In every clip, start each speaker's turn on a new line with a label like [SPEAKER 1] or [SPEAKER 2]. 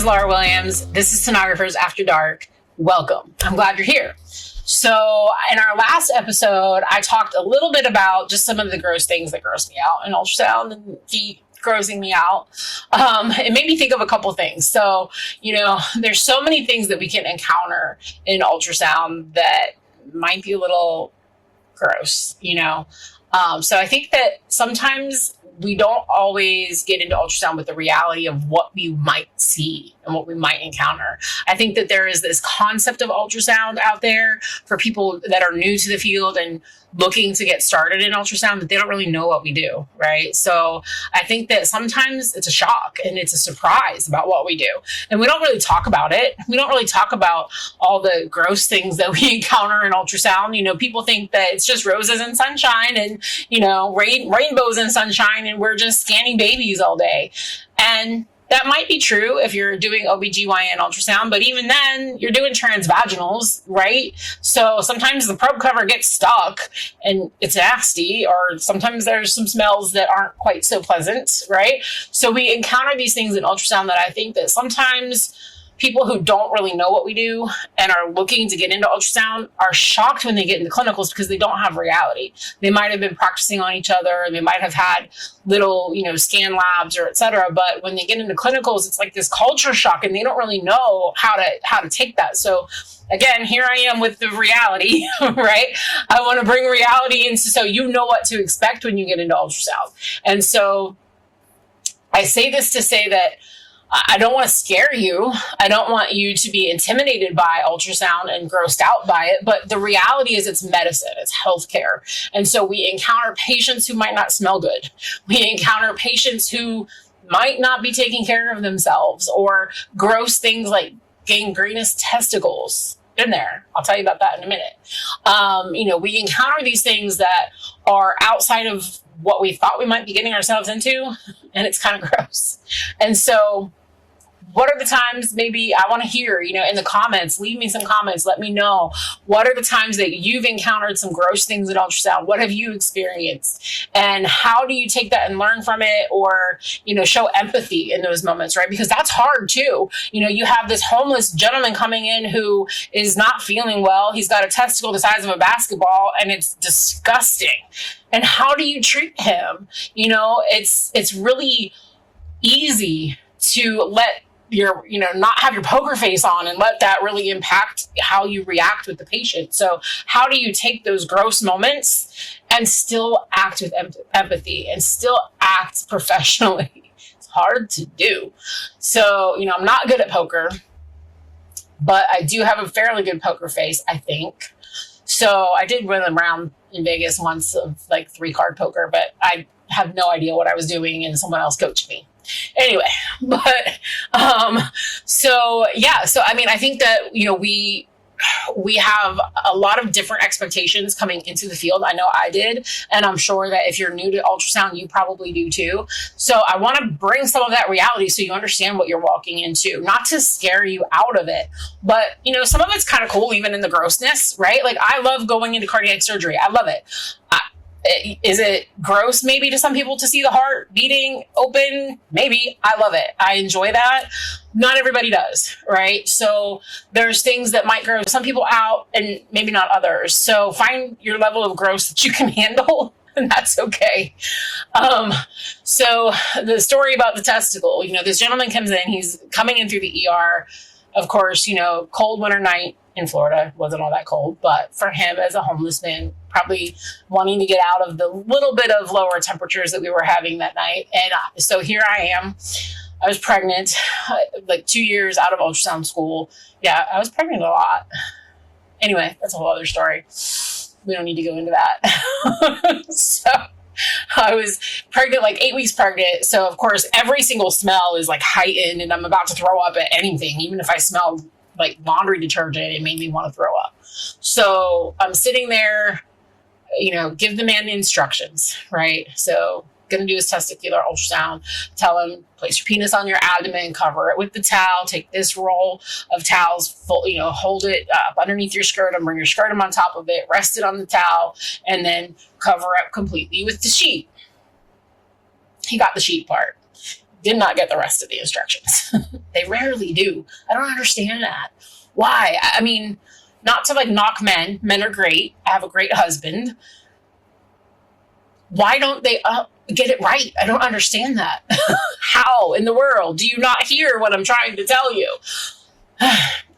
[SPEAKER 1] is Laura Williams. This is Sonographers After Dark. Welcome. I'm glad you're here. So in our last episode, I talked a little bit about just some of the gross things that gross me out in ultrasound and feet grossing me out. It made me think of a couple things. So, there's so many things that we can encounter in ultrasound that might be a little gross, So I think that sometimes we don't always get into ultrasound with the reality of what we might see and what we might encounter. I think that there is this concept of ultrasound out there for people that are new to the field and looking to get started in ultrasound that they don't really know what we do, right? So I think that sometimes it's a shock and it's a surprise about what we do. And we don't really talk about it. We don't really talk about all the gross things that we encounter in ultrasound. People think that it's just roses and sunshine and, rainbows and sunshine and we're just scanning babies all day. And that might be true if you're doing OBGYN ultrasound, but even then you're doing transvaginals, right? So sometimes the probe cover gets stuck and it's nasty, or sometimes there's some smells that aren't quite so pleasant, right? So we encounter these things in ultrasound that I think that sometimes people who don't really know what we do and are looking to get into ultrasound are shocked when they get into clinicals because they don't have reality. They might have been practicing on each other. They might have had little, scan labs or et cetera. But when they get into clinicals, it's like this culture shock and they don't really know how to take that. So again, here I am with the reality, right? I want to bring reality into so you know what to expect when you get into ultrasound. And so I say this to say that I don't want to scare you. I don't want you to be intimidated by ultrasound and grossed out by it. But the reality is it's medicine. It's healthcare. And so we encounter patients who might not smell good. We encounter patients who might not be taking care of themselves, or gross things like gangrenous testicles. Been there. I'll tell you about that in a minute. We encounter these things that are outside of what we thought we might be getting ourselves into, and it's kind of gross. And so what are the times, maybe I want to hear, in the comments, leave me some comments, let me know, what are the times that you've encountered some gross things in ultrasound? What have you experienced? And how do you take that and learn from it, or, show empathy in those moments, right? Because that's hard too. You have this homeless gentleman coming in who is not feeling well. He's got a testicle the size of a basketball and it's disgusting. And how do you treat him? It's really easy to let your, not have your poker face on and let that really impact how you react with the patient. So how do you take those gross moments and still act with empathy and still act professionally? It's hard to do. So, I'm not good at poker, but I do have a fairly good poker face, I think. So I did win a round in Vegas once of like 3-card poker, but I have no idea what I was doing and someone else coached me. Anyway, but, so I think that, we have a lot of different expectations coming into the field. I know I did, and I'm sure that if you're new to ultrasound, you probably do too. So I want to bring some of that reality so you understand what you're walking into, not to scare you out of it, but, some of it's kind of cool, even in the grossness, right? Like I love going into cardiac surgery. I love it. Is it gross maybe to some people to see the heart beating open? Maybe. I love it. I enjoy that. Not everybody does, right? So there's things that might gross some people out and maybe not others. So find your level of gross that you can handle, and that's okay. So the story about the testicle, this gentleman comes in, he's coming in through the ER, of course, cold winter night in Florida. Wasn't all that cold, but for him as a homeless man, probably wanting to get out of the little bit of lower temperatures that we were having that night. And so here I am. I was pregnant, like 2 years out of ultrasound school. Yeah, I was pregnant a lot. Anyway, that's a whole other story. We don't need to go into that. So I was pregnant, like 8 weeks pregnant. So of course, every single smell is like heightened and I'm about to throw up at anything. Even if I smelled like laundry detergent, it made me want to throw up. So I'm sitting there, give the man the instructions, right? So going to do his testicular ultrasound, tell him, place your penis on your abdomen, cover it with the towel, take this roll of towels, hold it up underneath your scrotum, bring your scrotum on top of it, rest it on the towel, and then cover up completely with the sheet. He got the sheet part. did not get the rest of the instructions. They rarely do. I don't understand that. Why? I mean, not to like knock men. Men are great. I have a great husband. Why don't they get it right? I don't understand that. How in the world do you not hear what I'm trying to tell you?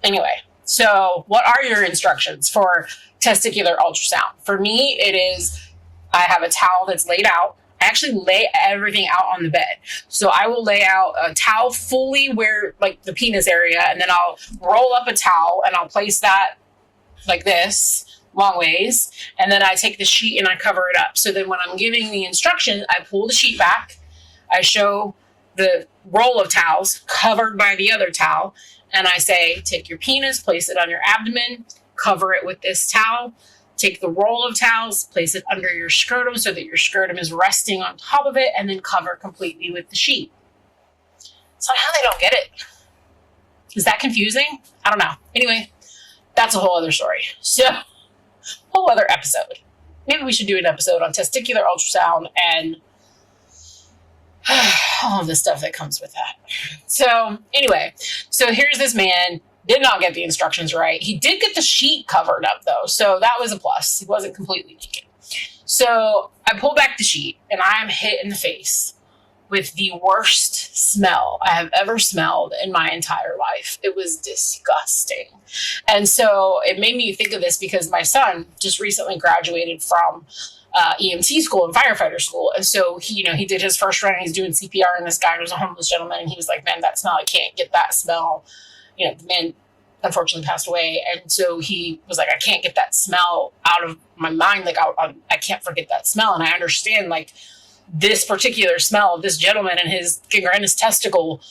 [SPEAKER 1] Anyway, so what are your instructions for testicular ultrasound? For me, it is, I have a towel that's laid out. I actually lay everything out on the bed. So I will lay out a towel fully where like the penis area, and then I'll roll up a towel and I'll place that like this long ways. And then I take the sheet and I cover it up. So then when I'm giving the instruction, I pull the sheet back. I show the roll of towels covered by the other towel. And I say, take your penis, place it on your abdomen, cover it with this towel. Take the roll of towels, place it under your scrotum so that your scrotum is resting on top of it, and then cover completely with the sheet. Somehow they don't get it. Is that confusing? I don't know. Anyway, that's a whole other story. So, whole other episode. Maybe we should do an episode on testicular ultrasound and all of the stuff that comes with that. So, anyway, so here's this man. Did not get the instructions right. He did get the sheet covered up though, so that was a plus. He wasn't completely naked. So I pull back the sheet and I am hit in the face with the worst smell I have ever smelled in my entire life. It was disgusting. And so it made me think of this because my son just recently graduated from EMT school and firefighter school. And so he did his first run and he's doing CPR, and this guy was a homeless gentleman and he was like, man, that smell, I can't get that smell. The man unfortunately passed away. And so he was like, I can't get that smell out of my mind. Like, I can't forget that smell. And I understand, like, this particular smell of this gentleman and his gangrenous testicle,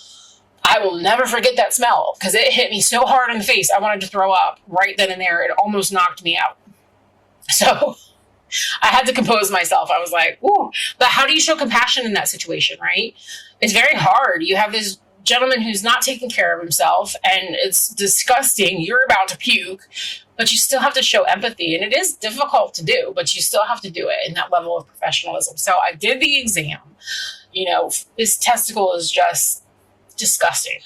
[SPEAKER 1] I will never forget that smell because it hit me so hard in the face. I wanted to throw up right then and there. It almost knocked me out. So I had to compose myself. I was like, ooh, but how do you show compassion in that situation, right? It's very hard. You have this gentleman who's not taking care of himself and it's disgusting. You're about to puke, but you still have to show empathy. And it is difficult to do, but you still have to do it in that level of professionalism. So I did the exam. His testicle is just disgusting.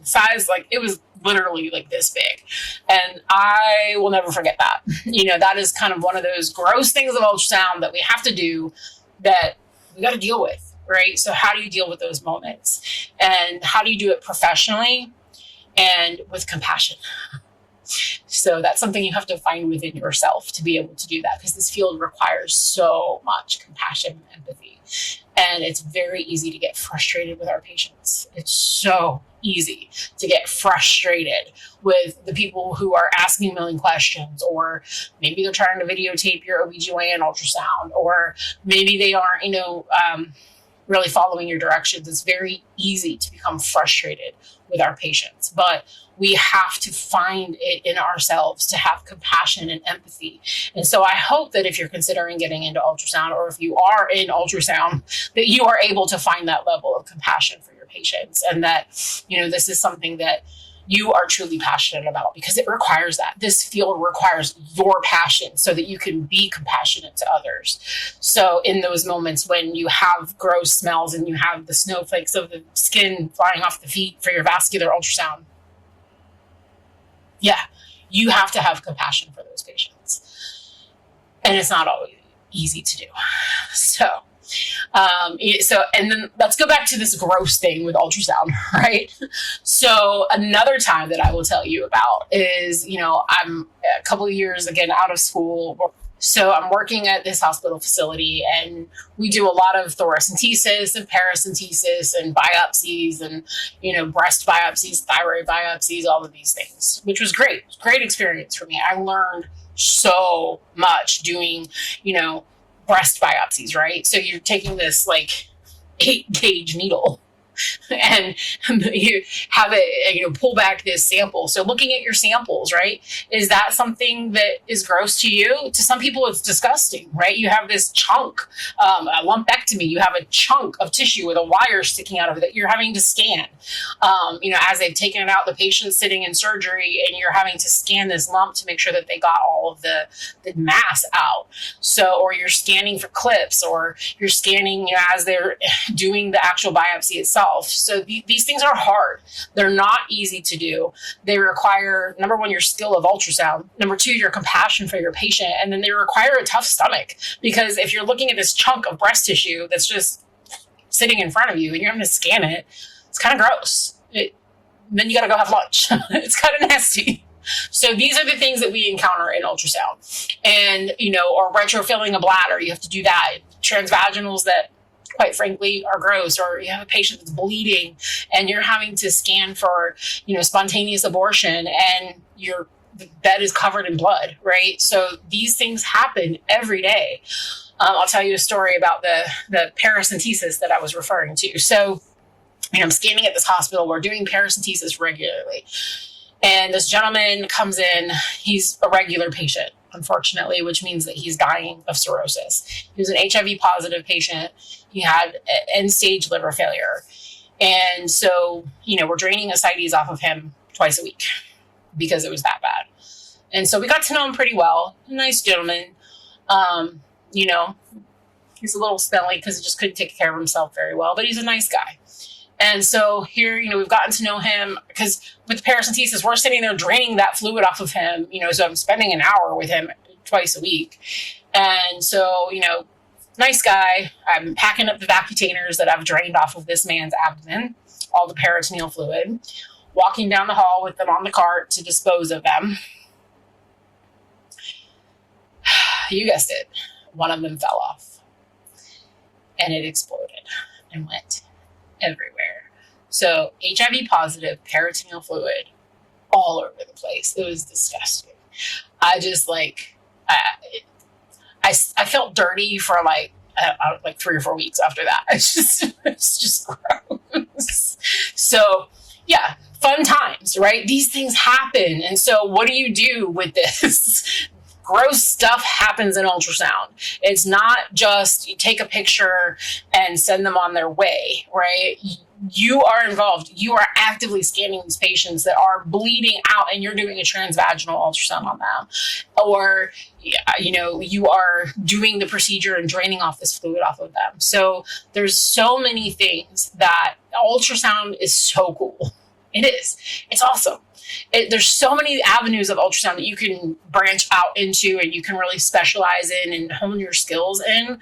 [SPEAKER 1] Size, like, it was literally like this big. And I will never forget that. That is kind of one of those gross things of ultrasound that we have to do that we got to deal with. Right? So how do you deal with those moments? And how do you do it professionally and with compassion? So that's something you have to find within yourself to be able to do that, because this field requires so much compassion and empathy. And it's very easy to get frustrated with our patients. It's so easy to get frustrated with the people who are asking a million questions, or maybe they're trying to videotape your OBGYN ultrasound, or maybe they aren't, really following your directions. It's very easy to become frustrated with our patients, but we have to find it in ourselves to have compassion and empathy. And so I hope that if you're considering getting into ultrasound, or if you are in ultrasound, that you are able to find that level of compassion for your patients, and that, this is something that you are truly passionate about, because it requires that. This field requires your passion so that you can be compassionate to others. So in those moments when you have gross smells and you have the snowflakes of the skin flying off the feet for your vascular ultrasound, you have to have compassion for those patients. And it's not always easy to do. And then let's go back to this gross thing with ultrasound, right? So another time that I will tell you about is, I'm a couple of years, again, out of school. So I'm working at this hospital facility, and we do a lot of thoracentesis and paracentesis and biopsies and, breast biopsies, thyroid biopsies, all of these things, which was great. It was a great experience for me. I learned so much doing, breast biopsies, right? So you're taking this like 8-gauge needle and you have it, pull back this sample. So looking at your samples, right? Is that something that is gross to you? To some people, it's disgusting, right? You have this chunk, a lumpectomy, you have a chunk of tissue with a wire sticking out of it that you're having to scan. As they've taken it out, the patient's sitting in surgery and you're having to scan this lump to make sure that they got all of the mass out. So, or you're scanning for clips, or you're scanning as they're doing the actual biopsy itself. So these things are hard. They're not easy to do. They require, number one, your skill of ultrasound. Number two, your compassion for your patient. And then they require a tough stomach, because if you're looking at this chunk of breast tissue that's just sitting in front of you and you're having to scan it, it's kind of gross. Then you got to go have lunch. It's kind of nasty. So these are the things that we encounter in ultrasound. And, or retrofilling a bladder, you have to do that. Transvaginals that, quite frankly, are gross, or you have a patient that's bleeding and you're having to scan for, spontaneous abortion, and the bed is covered in blood, right? So these things happen every day. I'll tell you a story about the paracentesis that I was referring to. So, I'm scanning at this hospital. We're doing paracentesis regularly. And this gentleman comes in. He's a regular patient, unfortunately, which means that he's dying of cirrhosis. He was an HIV positive patient. He had end-stage liver failure. And so, we're draining ascites off of him twice a week because it was that bad. And so we got to know him pretty well. A nice gentleman. He's a little smelly because he just couldn't take care of himself very well, but he's a nice guy. And so here, we've gotten to know him because with paracentesis, we're sitting there draining that fluid off of him, so I'm spending an hour with him twice a week. And so, nice guy. I'm packing up the vacutainers that I've drained off of this man's abdomen, all the peritoneal fluid, walking down the hall with them on the cart to dispose of them. You guessed it. One of them fell off and it exploded and went everywhere. So HIV positive peritoneal fluid all over the place. It was disgusting. I just I felt dirty for like 3 or 4 weeks after that. It's just gross. So yeah, fun times, right? These things happen. And so what do you do with this? Gross stuff happens in ultrasound. It's not just you take a picture and send them on their way, right? You are involved. You are actively scanning these patients that are bleeding out, and you're doing a transvaginal ultrasound on them. Or, you are doing the procedure and draining off this fluid off of them. So there's so many things that ultrasound is so cool. It is. It's awesome. There's so many avenues of ultrasound that you can branch out into and you can really specialize in and hone your skills in.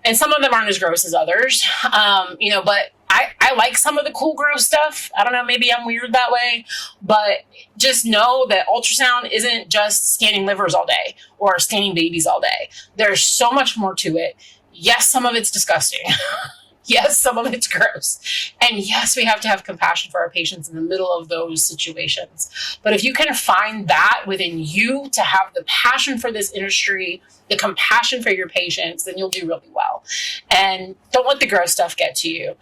[SPEAKER 1] And some of them aren't as gross as others, but I like some of the cool, gross stuff. I don't know, maybe I'm weird that way, but just know that ultrasound isn't just scanning livers all day or scanning babies all day. There's so much more to it. Yes, some of it's disgusting. Yes, some of it's gross. And yes, we have to have compassion for our patients in the middle of those situations. But if you can find that within you to have the passion for this industry, the compassion for your patients, then you'll do really well. And don't let the gross stuff get to you.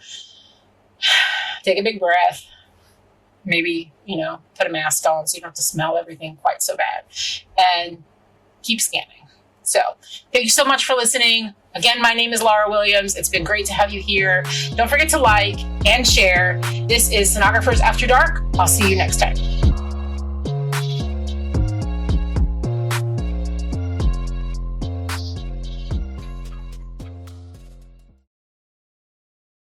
[SPEAKER 1] Take a big breath. Maybe, put a mask on so you don't have to smell everything quite so bad. And keep scanning. So thank you so much for listening. Again, my name is Laura Williams. It's been great to have you here. Don't forget to like and share. This is Sonographers After Dark. I'll see you next time.